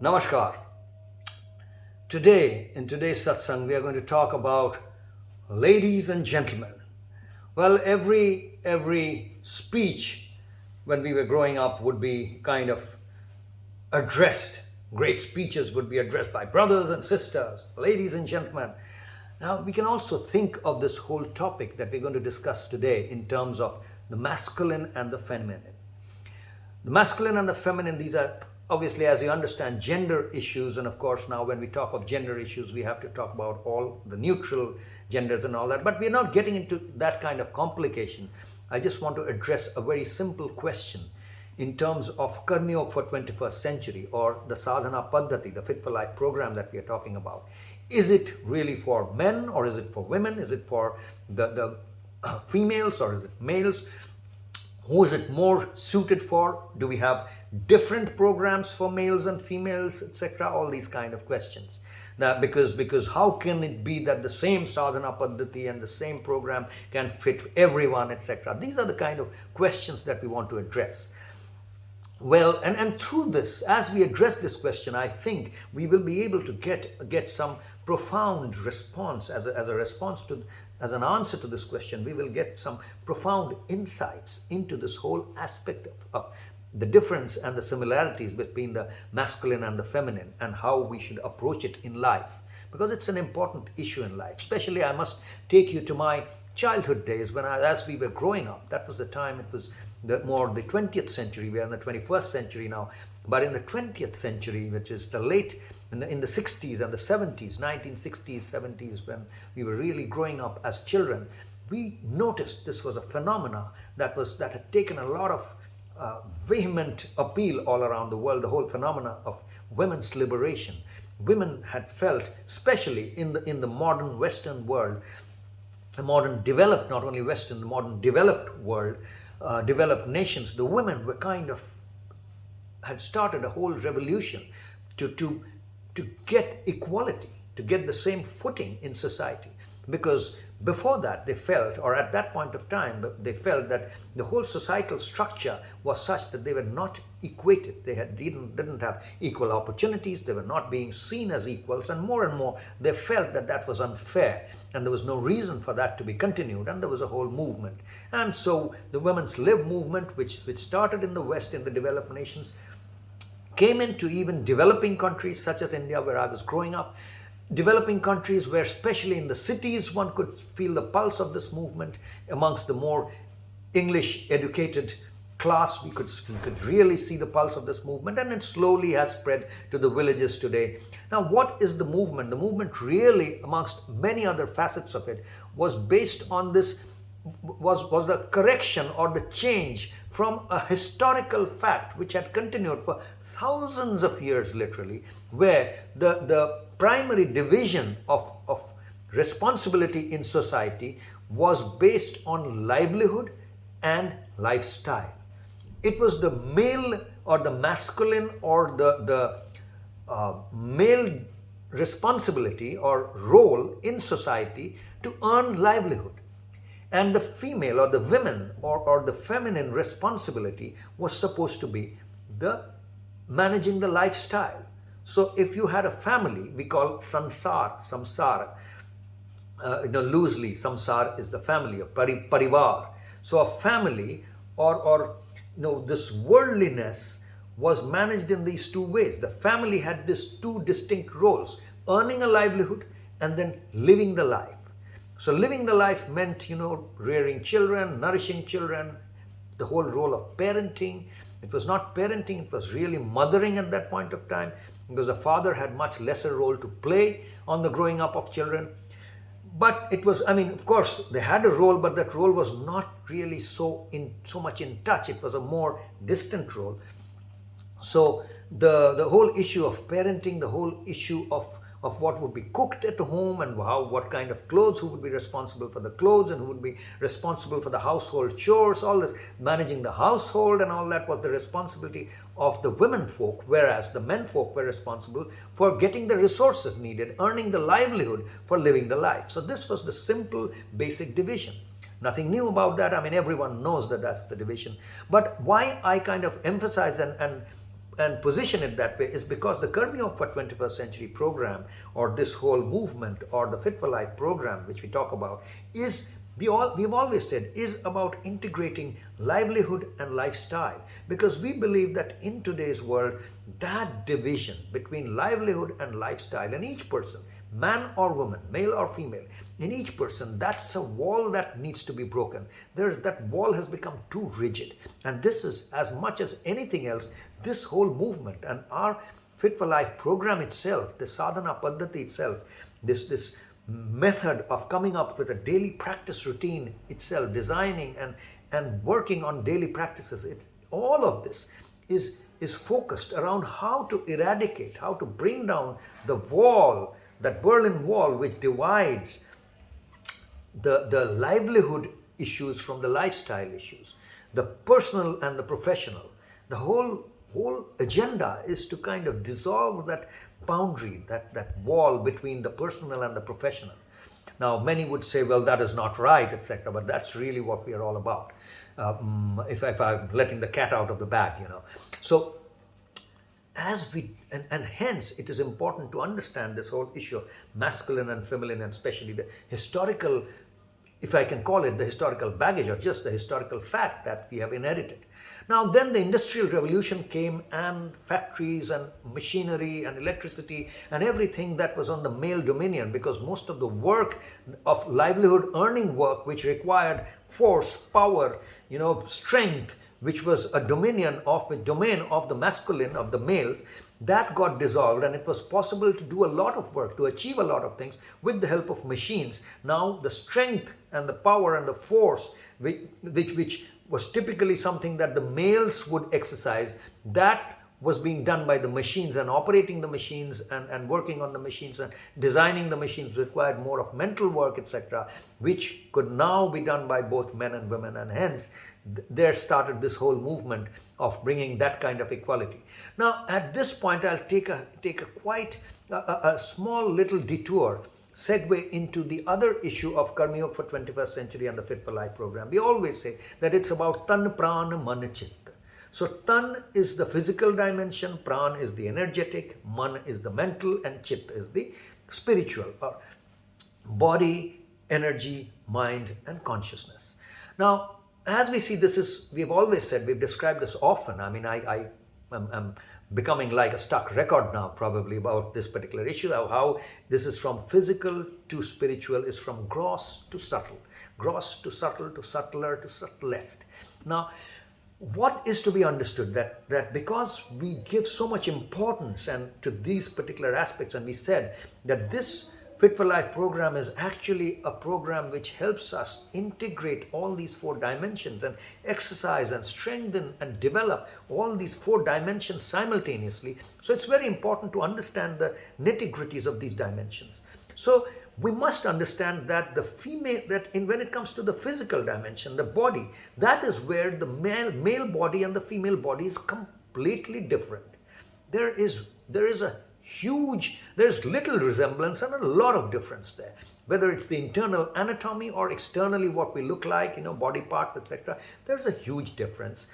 Namaskar. Today, in today's satsang, we are going to talk about ladies and gentlemen. Well, every speech when we were growing up would be kind of addressed. Great speeches would be addressed by brothers and sisters, ladies and gentlemen. Now, we can also think of this whole topic that we're going to discuss today in terms of the masculine and the feminine. The masculine and the feminine, these are obviously, as you understand, gender issues. And of course, now when we talk of gender issues, we have to talk about all the neutral genders and all that. But we're not getting into that kind of complication. I just want to address a very simple question in terms of Karma Yoga for 21st century, or the Sadhana Paddhati, the Fit for Life program that we are talking about. Is it really for men, or is it for women? Is it for the females, or is it males? Who is it more suited for? Do we have different programs for males and females, etc.? All these kind of questions. Now, because how can it be that the same sadhana paddhati and the same program can fit everyone, etc.? These are the kind of questions that we want to address. Well, and through this, as we address this question, I think we will be able to get some profound response as a response to, as an answer to this question. We will get some profound insights into this whole aspect of the difference and the similarities between the masculine and the feminine, and how we should approach it in life, because it's an important issue in life. Especially, I must take you to my childhood days when as we were growing up. That was the time. It was the 20th century. We are in the 21st century now, but in the 20th century, which is the late in the 60s and the 70s, 1960s, 70s, when we were really growing up as children, we noticed this was a phenomena that had taken a lot of vehement appeal all around the world. The whole phenomena of women's liberation. Women had felt, especially in the modern Western world, the modern developed, not only Western, the modern developed world, developed nations, the women were had started a whole revolution to get equality, to get the same footing in society. Because before that, they felt, or at that point of time, they felt that the whole societal structure was such that they were not equated. They didn't have equal opportunities. They were not being seen as equals. And more, they felt that that was unfair. And there was no reason for that to be continued. And there was a whole movement. And so the Women's Lib movement, which started in the West, in the developed nations, came into even developing countries such as India, where I was growing up. Developing countries where, especially in the cities, one could feel the pulse of this movement. Amongst the more English educated class, we could really see the pulse of this movement, and it slowly has spread to the villages today. Now, what is the movement? The movement really, amongst many other facets of it, was based on this, was the correction or the change from a historical fact which had continued for thousands of years, literally, where the primary division of responsibility in society was based on livelihood and lifestyle. It was the male, or the masculine, or the male responsibility or role in society to earn livelihood. And the female, or the women, or the feminine responsibility was supposed to be the managing the lifestyle. So if you had a family, we call samsara, loosely, samsara is the family, of parivar. So a family, or this worldliness was managed in these two ways. The family had these two distinct roles: earning a livelihood and then living the life. So living the life meant, rearing children, nourishing children, the whole role of parenting. It was not parenting, it was really mothering at that point of time, because the father had much lesser role to play on the growing up of children. But it was, of course, they had a role, but that role was not really so much in touch. It was a more distant role. So the whole issue of parenting, the whole issue of what would be cooked at home, and what kind of clothes, who would be responsible for the clothes, and who would be responsible for the household chores, all this, managing the household and all that was the responsibility of the women folk, whereas the men folk were responsible for getting the resources needed, earning the livelihood for living the life. So this was the simple basic division. Nothing new about that. Everyone knows that that's the division. But why I kind of emphasize and and position it that way is because the Karma Yoga for 21st Century program, or this whole movement, or the Fit for Life program which we talk about, is, we've always said, is about integrating livelihood and lifestyle, because we believe that in today's world, that division between livelihood and lifestyle in each person, man or woman, male or female, in each person, that's a wall that needs to be broken. That wall has become too rigid, and this is, as much as anything else, this whole movement and our Fit for Life program itself, the sadhana paddhati itself, this method of coming up with a daily practice routine itself, designing and working on daily practices, all of this is focused around how to eradicate, how to bring down the wall, that Berlin Wall which divides the livelihood issues from the lifestyle issues, the personal and the professional. The whole agenda is to kind of dissolve that boundary, that wall between the personal and the professional. Now, many would say, well, that is not right, etc., but that's really what we are all about. If I'm letting the cat out of the bag, So, and hence it is important to understand this whole issue of masculine and feminine, and especially the historical, if I can call it the historical baggage, or just the historical fact that we have inherited. Now then the Industrial Revolution came, and factories and machinery and electricity and everything that was on the male dominion, because most of the work of livelihood earning work which required force, power, strength, which was a domain of the masculine, of the males, that got dissolved, and it was possible to do a lot of work, to achieve a lot of things with the help of machines. Now the strength and the power and the force which was typically something that the males would exercise, that was being done by the machines, and operating the machines and working on the machines and designing the machines required more of mental work, etc., which could now be done by both men and women, and hence there started this whole movement of bringing that kind of equality. Now at this point I'll take a quite a small little detour, segue into the other issue of Karma Yoga for 21st Century and the Fit for Life program. We always say that it's about Tan Prana Man Chit. So Tan is the physical dimension, Pran is the energetic, Man is the mental, and Chit is the spiritual, or body, energy, mind, and consciousness. Now, as we see, we've always said, we've described this often. I mean, I'm becoming like a stuck record now, probably, about this particular issue of how this is from physical to spiritual, is from gross to subtle, gross to subtle, to subtler to subtlest. Now, what is to be understood, that because we give so much importance to these particular aspects, and we said that this Fit for Life program is actually a program which helps us integrate all these four dimensions and exercise and strengthen and develop all these four dimensions simultaneously. So it's very important to understand the nitty-gritties of these dimensions. So we must understand that when it comes to the physical dimension, the body, that is where the male body and the female body is completely different. There's little resemblance and a lot of difference there. Whether it's the internal anatomy or externally what we look like, body parts, etc., there's a huge difference.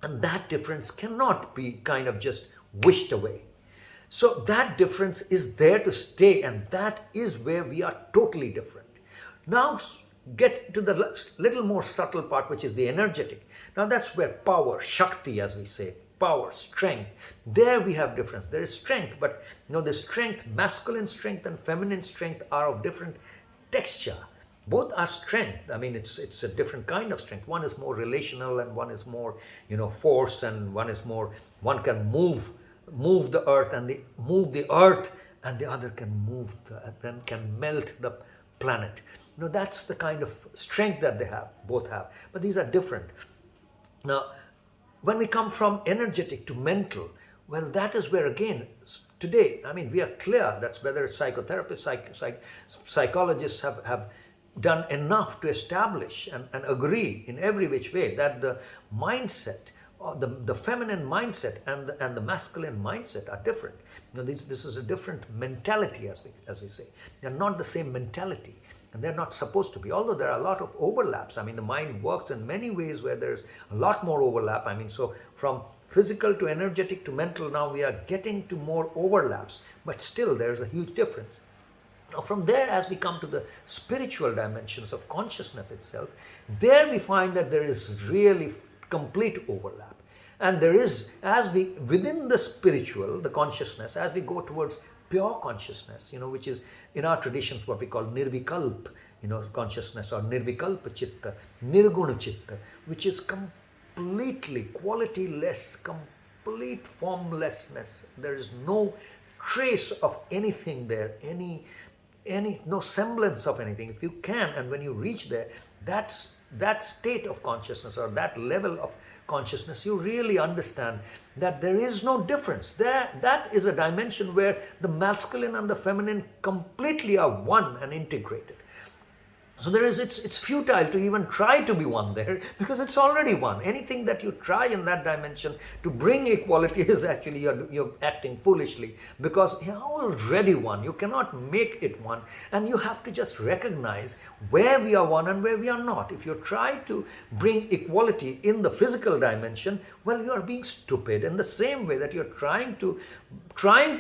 And that difference cannot be kind of just wished away. So that difference is there to stay, and that is where we are totally different. Now get to the little more subtle part, which is the energetic. Now that's where power, Shakti as we say, power, strength, there we have difference. There is strength, but the strength, masculine strength and feminine strength are of different texture. Both are strength. I mean, it's a different kind of strength. One is more relational, and one is more, force, and one can move the earth and the other can can melt the planet. That's the kind of strength that both have, but these are different. Now, when we come from energetic to mental, well, that is where again, today, I mean, we are clear that whether it's psychotherapists, psychologists have done enough to establish and agree in every which way that the mindset, the feminine mindset and the masculine mindset are different. This is a different mentality, as we say. They're not the same mentality. and they're not supposed to be, although there are a lot of overlaps. I mean, the mind works in many ways where there's a lot more overlap. I mean, so from physical to energetic to mental, now we are getting to more overlaps, but still there's a huge difference. Now, from there, as we come to the spiritual dimensions of consciousness itself, there we find that there is really complete overlap. And there is, as we, within the spiritual, the consciousness, as we go towards pure consciousness, which is in our traditions what we call nirvikalp, consciousness, or nirvikalpa chitta, nirguna chitta, which is completely quality-less, complete formlessness. There is no trace of anything there, no semblance of anything. If you can, and when you reach there, that state of consciousness, or that level of consciousness, you really understand that there is no difference. That is a dimension where the masculine and the feminine completely are one and integrated. So it's futile to even try to be one there, because it's already one. Anything that you try in that dimension to bring equality is actually you're acting foolishly, because you're already one. You cannot make it one, and you have to just recognize where we are one and where we are not. If you try to bring equality in the physical dimension, well, you are being stupid. In the same way that you're trying to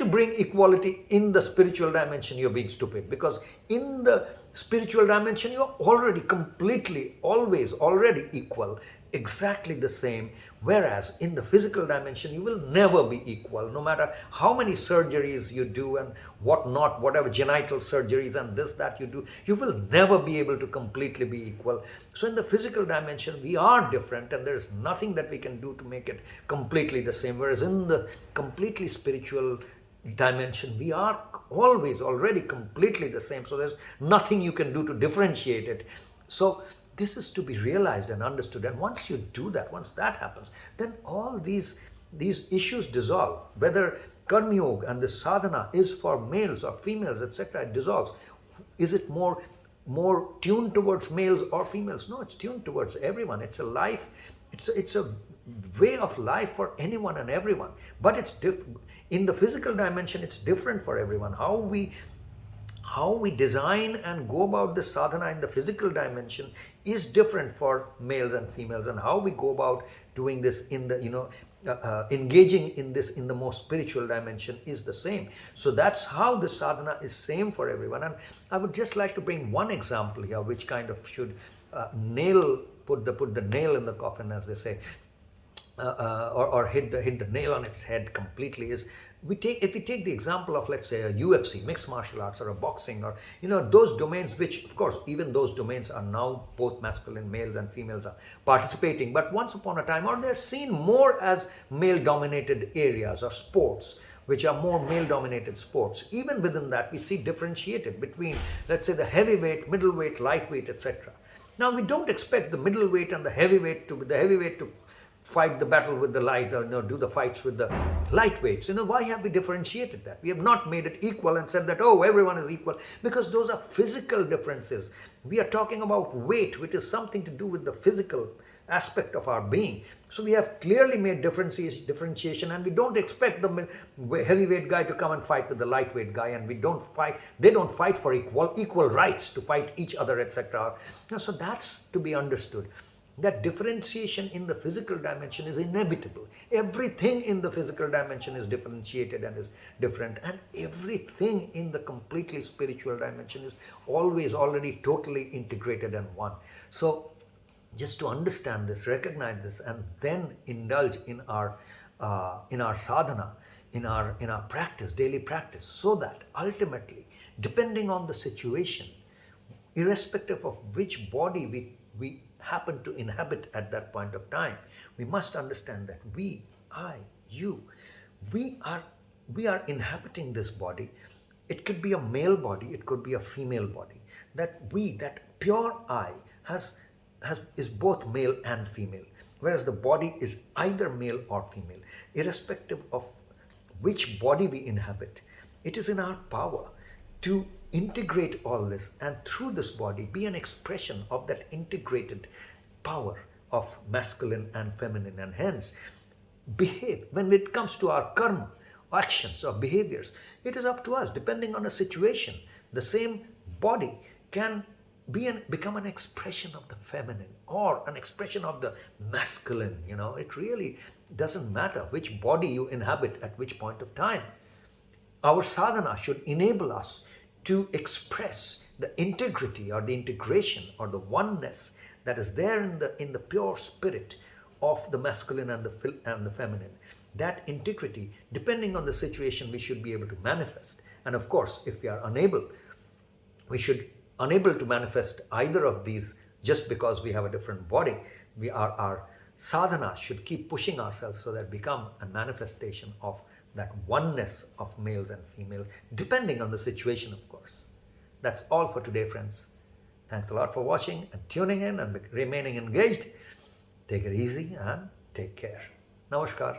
bring equality in the spiritual dimension, you're being stupid, because in the spiritual dimension you're already completely, always already equal, exactly the same, whereas in the physical dimension you will never be equal. No matter how many surgeries you do and whatnot, whatever genital surgeries and this that you do, you will never be able to completely be equal. So in the physical dimension we are different, and there's nothing that we can do to make it completely the same, whereas in the completely spiritual dimension we are always already completely the same. So there's nothing you can do to differentiate it. So this is to be realized and understood, and once you do that, once that happens, then all these issues dissolve. Whether Karma Yoga and the sadhana is for males or females, etc., it dissolves. Is it more tuned towards males or females? No, it's tuned towards everyone. It's a life, it's a way of life for anyone and everyone, but it's different. In the physical dimension, it's different for everyone. How we design and go about the sadhana in the physical dimension is different for males and females, and how we go about doing this in the engaging in this in the more spiritual dimension is the same. So that's how the sadhana is same for everyone. And I would just like to bring one example here, which kind of should put the nail in the coffin, as they say, or hit the nail on its head completely. Is if we take the example of, let's say, a UFC, mixed martial arts, or a boxing, or those domains, which of course even those domains are now both masculine, males and females are participating, but once upon a time, or they're seen more as male dominated areas or sports, which are more male dominated sports. Even within that we see differentiated between, let's say, the heavyweight, middleweight, lightweight, etc. Now we don't expect the middleweight and the heavyweight to fight the battle with the light, or do the fights with the lightweights. Why have we differentiated that? We have not made it equal and said that, oh, everyone is equal, because those are physical differences. We are talking about weight, which is something to do with the physical aspect of our being. So we have clearly made differentiation, and we don't expect the heavyweight guy to come and fight with the lightweight guy, and they don't fight for equal rights to fight each other, etc. So that's to be understood. That differentiation in the physical dimension is inevitable. Everything in the physical dimension is differentiated and is different, and everything in the completely spiritual dimension is always already totally integrated and one. So just to understand this, recognize this, and then indulge in our sadhana, in our practice, daily practice, so that ultimately, depending on the situation, irrespective of which body we happen to inhabit at that point of time, we must understand that we are inhabiting this body. It could be a male body, it could be a female body. That pure I is both male and female, whereas the body is either male or female. Irrespective of which body we inhabit, it is in our power to integrate all this, and through this body be an expression of that integrated power of masculine and feminine, and hence behave. When it comes to our karma, actions or behaviors, it is up to us. Depending on a situation, the same body can become an expression of the feminine or an expression of the masculine. It really doesn't matter which body you inhabit at which point of time. Our sadhana should enable us to express the integrity or the integration or the oneness that is there in the pure spirit of the masculine and the feminine. That integrity, depending on the situation, we should be able to manifest. And of course, if we are unable to manifest either of these just because we have a different body, our sadhana should keep pushing ourselves so that become a manifestation of that oneness of males and females, depending on the situation, of course. That's all for today, friends. Thanks a lot for watching and tuning in and remaining engaged. Take it easy and take care. Namaskar.